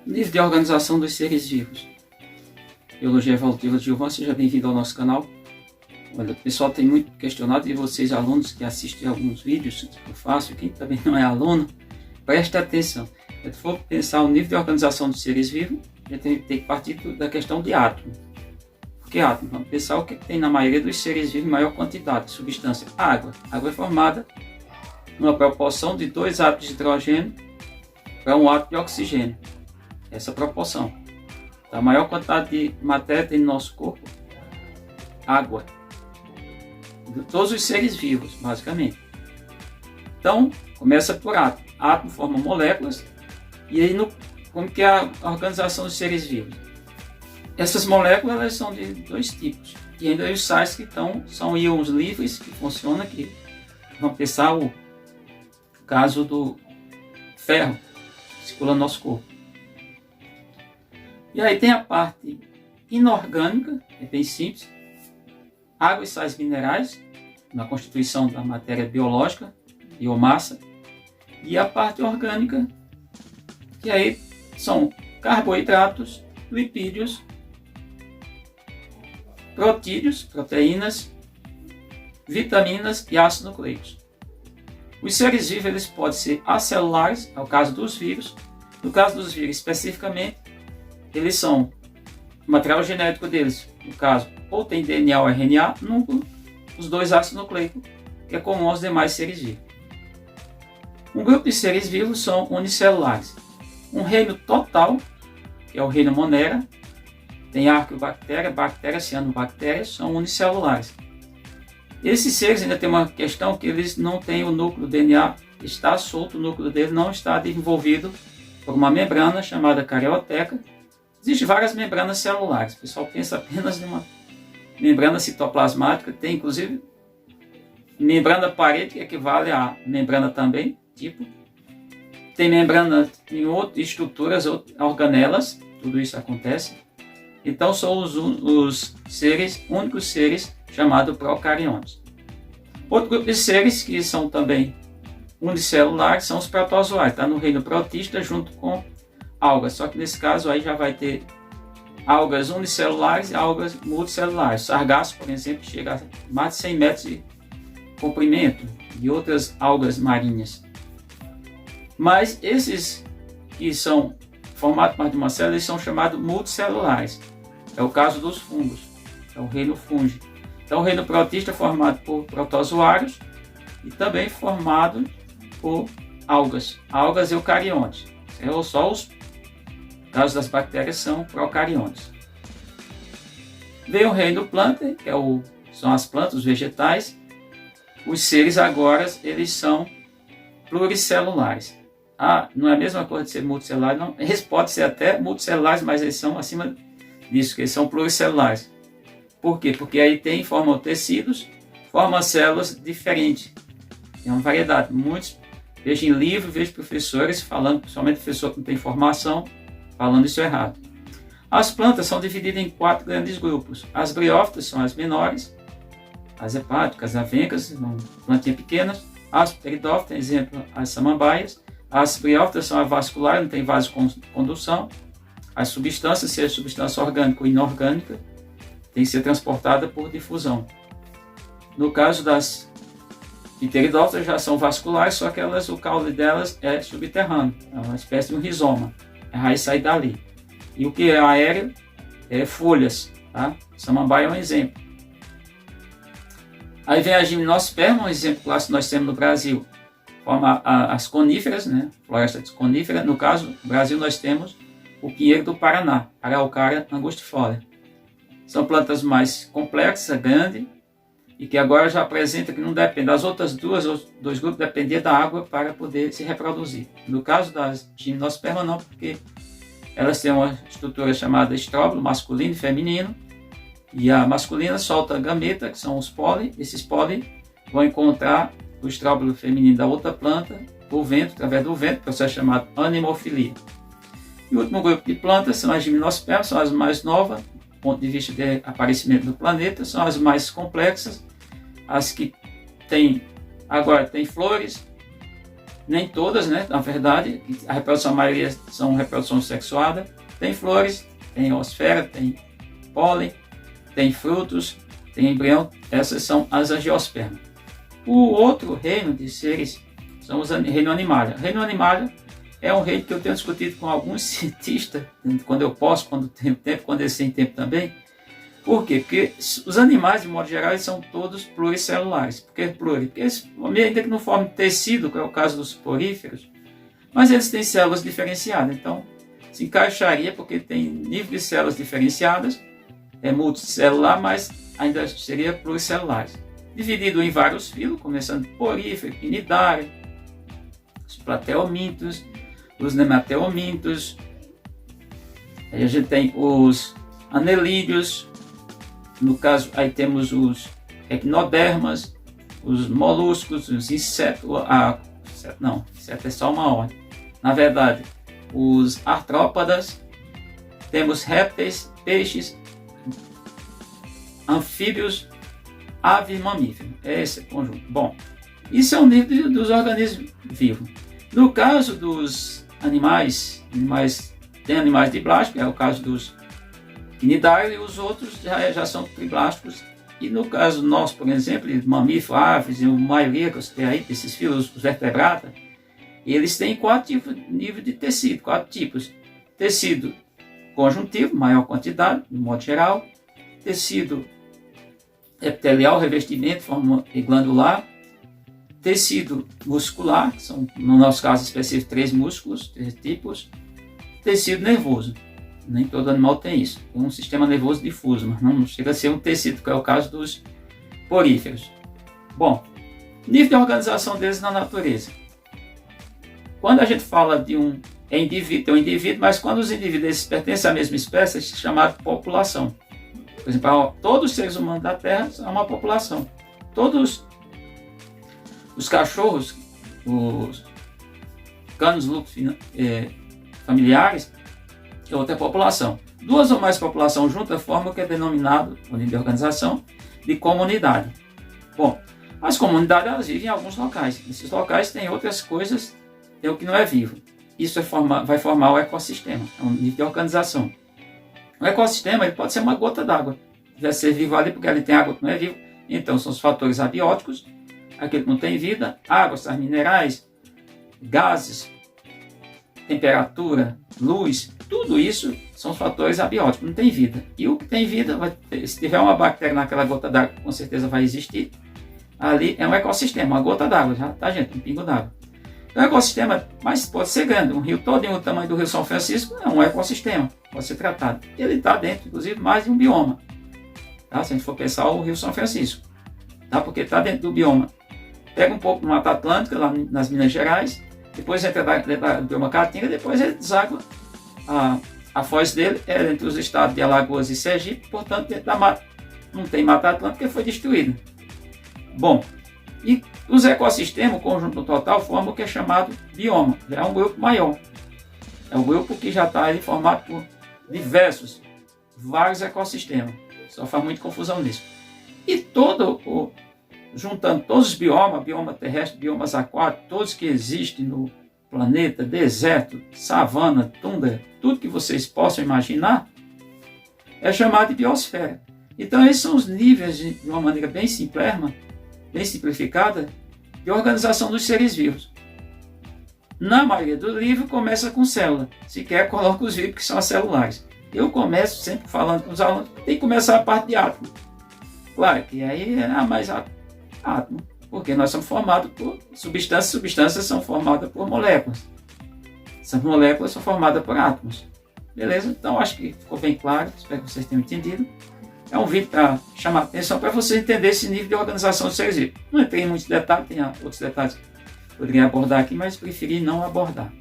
Livro de organização dos seres vivos. Biologia Evolutiva de Gilvan, seja bem-vindo ao nosso canal. Olha, o pessoal tem muito questionado, e vocês alunos que assistem alguns vídeos que eu faço, quem também não é aluno, preste atenção. Se for pensar o nível de organização dos seres vivos, a gente tem que partir da questão de átomo. Por que átomo? Vamos pensar o que tem na maioria dos seres vivos em maior quantidade de substância. Água. A água é formada numa proporção de 2 átomos de hidrogênio para 1 átomo de oxigênio. Essa proporção. Então, a maior quantidade de matéria tem no nosso corpo, água. De todos os seres vivos, basicamente. Então, começa por átomo. Átomo forma moléculas. E aí, como que é a organização dos seres vivos? Essas moléculas elas são de 2 tipos. E ainda os sais que são íons livres, que funcionam aqui. Vamos pensar o caso do ferro, que circula no nosso corpo. E aí tem a parte inorgânica, é bem simples. Água e sais minerais, na constituição da matéria biológica, biomassa. E a parte orgânica, que aí são carboidratos, lipídios, proteídos, proteínas, vitaminas e ácidos nucleicos. Os seres vivos eles podem ser acelulares, é o caso dos vírus. No caso dos vírus especificamente, eles são, o material genético deles, no caso, ou tem DNA ou RNA, núcleo, os 2 ácidos nucleicos, que é comum aos demais seres vivos. Um grupo de seres vivos são unicelulares. Um reino total, que é o reino Monera, tem arqueobactéria, bactérias, cianobactérias, são unicelulares. Esses seres ainda tem uma questão que eles não têm o núcleo, o DNA está solto, o núcleo dele não está desenvolvido por uma membrana chamada carioteca. Existem várias membranas celulares, o pessoal pensa apenas numa membrana citoplasmática, tem inclusive membrana parede, que equivale à membrana também, tipo. Tem membrana em outras estruturas, organelas, tudo isso acontece. Então são os seres, únicos seres chamados procariontes. Outro grupo de seres que são também unicelulares são os protozoários, está no reino protista junto com algas, só que nesse caso aí já vai ter algas unicelulares e algas multicelulares. Sargaço, por exemplo, chega a mais de 100 metros de comprimento, e outras algas marinhas. Mas esses que são formados mais de uma célula, eles são chamados multicelulares. É o caso dos fungos, é o reino fúngico. Então o reino protista é formado por protozoários e também formado por algas eucariontes. Só os casos das bactérias são procariontes. Vem o reino planta, que são as plantas, os vegetais. Os seres agora, eles são pluricelulares. Não é a mesma coisa de ser multicelular, não. Eles podem ser até multicelulares, mas eles são acima disso, que eles são pluricelulares. Por quê? Porque aí formam tecidos, formam células diferentes. Tem uma variedade. Vejo em livro, vejo professores falando, principalmente professor que não tem formação, falando isso errado. As plantas são divididas em 4 grandes grupos. As briófitas são as menores, as hepáticas, as avencas, uma plantinha pequenas. As pteridófitas, exemplo, as samambaias. As briófitas são avasculares, não tem vasocondução. As substâncias, seja substância orgânica ou inorgânica, tem que ser transportada por difusão. No caso das pteridófitas já são vasculares, só que o caule delas é subterrâneo, é uma espécie de um rizoma. A raiz sai dali. E o que é aéreo é folhas. Tá? Samambaia é um exemplo. Aí vem a gimnosperma, um exemplo clássico que nós temos no Brasil. Forma as coníferas, né? Floresta de conífera. No caso, no Brasil nós temos o pinheiro do Paraná, Araucária angustifolia. São plantas mais complexas, grandes, e que agora já apresenta que não depende. Das outras dois grupos dependia da água para poder se reproduzir. No caso das gimnospermas não, porque elas têm uma estrutura chamada estróbilo masculino e feminino, e a masculina solta gameta, que são os pólen. Esses pólen vão encontrar o estróbilo feminino da outra planta, por vento, através do vento, processo chamado animofilia. E o último grupo de plantas são as gimnospermas, são as mais novas, do ponto de vista de aparecimento do planeta, são as mais complexas, as que agora têm flores, Nem todas, né? Na verdade, a reprodução, a maioria são reprodução sexuada. Tem flores, tem osfera, tem pólen, tem frutos, tem embrião. Essas são as angiospermas. O outro reino de seres são os reino animalia. Reino animalia é um reino que eu tenho discutido com alguns cientistas, quando eu posso, quando tenho tempo, quando eles têm tempo também. Por quê? Porque os animais, de modo geral, eles são todos pluricelulares. Por que pluri? Porque eles, ainda que não formem tecido, que é o caso dos poríferos, mas eles têm células diferenciadas. Então, se encaixaria porque tem nível de células diferenciadas, é multicelular, mas ainda seria pluricelulares. Dividido em vários filos, começando porífero, quinidário, os plateomintos, os nematelmintos, aí a gente tem os anelídeos, no caso aí temos os equinodermas, os moluscos, os insetos, inseto é só uma ordem, na verdade, os artrópodas, temos répteis, peixes, anfíbios, aves e mamíferos. Esse é o conjunto. Bom, isso é o nível dos organismos vivos. No caso dos animais tem animais diblásticos, é o caso dos quinidários, e os outros já são triblásticos. E no caso nosso, por exemplo, mamíferos, aves e a maioria que tem aí, desses filos, os vertebrados, eles têm 4 níveis de tecido, 4 tipos. Tecido conjuntivo, maior quantidade, de modo geral. Tecido epitelial, revestimento, forma glandular. Tecido muscular, que são, no nosso caso específico, 3 músculos, 3 tipos. Tecido nervoso. Nem todo animal tem isso. Tem um sistema nervoso difuso, mas não chega a ser um tecido, que é o caso dos poríferos. Bom, nível de organização deles na natureza. Quando a gente fala de um indivíduo, tem um indivíduo, mas quando os indivíduos pertencem à mesma espécie, é chamado de população. Por exemplo, todos os seres humanos da Terra são uma população. Todos os cachorros, os canos lupus familiares, é outra população. 2 ou mais populações juntas formam o que é denominado, o nível de organização, de comunidade. Bom, as comunidades elas vivem em alguns locais. Esses locais têm outras coisas, tem o que não é vivo. Isso vai formar o ecossistema, é um nível de organização. O ecossistema ele pode ser uma gota d'água. Deve ser vivo ali porque ele tem água que não é vivo. Então são os fatores abióticos, aquele que não tem vida, água, sais minerais, gases, temperatura, luz, tudo isso são fatores abióticos, não tem vida. E o que tem vida, se tiver uma bactéria naquela gota d'água, com certeza vai existir. Ali é um ecossistema, uma gota d'água, já tá, gente, um pingo d'água. É um ecossistema, mas pode ser grande. Um rio todo o tamanho do Rio São Francisco é um ecossistema, pode ser tratado. Ele está dentro, inclusive, mais de um bioma. Tá? Se a gente for pensar o Rio São Francisco, tá? Porque está dentro do bioma. Pega um pouco do Mata Atlântica, lá nas Minas Gerais, depois entra do bioma Caatinga, depois ele deságua. A foz dele é entre os estados de Alagoas e Sergipe, portanto, dentro da mata não tem Mata Atlântica porque foi destruída. Bom, e os ecossistemas, o conjunto total, formam o que é chamado bioma. Já é um grupo maior. É um grupo que já está formado por vários ecossistemas. Só faz muita confusão nisso. E juntando todos os biomas, bioma terrestre, biomas aquáticos, todos que existem no planeta, deserto, savana, tundra, tudo que vocês possam imaginar, é chamado de biosfera. Então esses são os níveis, de uma maneira bem simplificada, de organização dos seres vivos. Na maioria do livro começa com célula, sequer coloca os vivos que são as celulares. Eu começo sempre falando com os alunos, tem que começar a parte de átomo. Claro que aí é mais átomo, porque nós somos formados por substâncias são formadas por moléculas. Essas moléculas são formadas por átomos. Beleza? Então acho que ficou bem claro, espero que vocês tenham entendido. É um vídeo para chamar a atenção para você entender esse nível de organização dos seres vivos. Não entrei em muitos detalhes, tem outros detalhes que eu poderia abordar aqui, mas preferi não abordar.